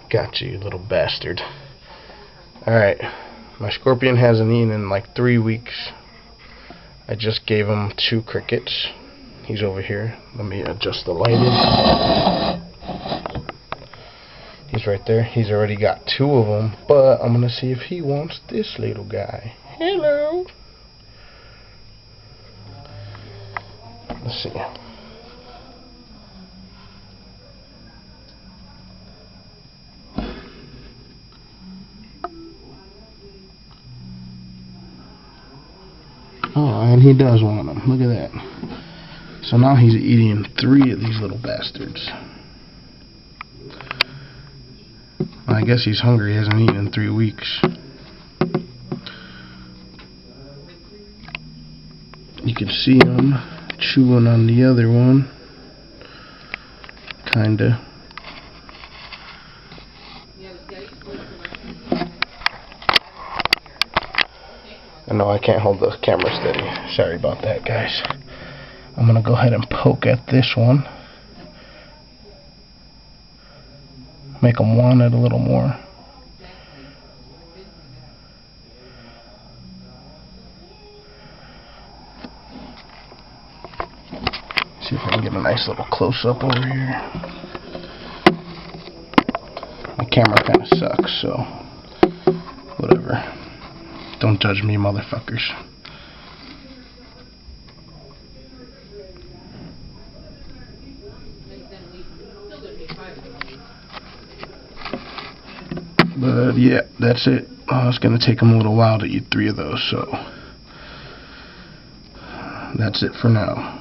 Got you, little bastard. Alright, my scorpion hasn't eaten in like 3 weeks. I just gave him 2 crickets. He's over here. Let me adjust the lighting. He's right there. He's already got 2 of them, but I'm gonna see if he wants this little guy. Hello. Let's see. Oh, and he does want them. Look at that. So now he's eating 3 of these little bastards. I guess he's hungry. He hasn't eaten in 3 weeks. You can see him chewing on the other one. Kinda. No, I can't hold the camera steady. Sorry about that, guys. I'm gonna go ahead and poke at this one. Make them want it a little more. See if I can get a nice little close-up over here. My camera kind of sucks, so whatever. Don't judge me, motherfuckers. But yeah, that's it. It's going to take them a little while to eat 3 of those, so that's it for now.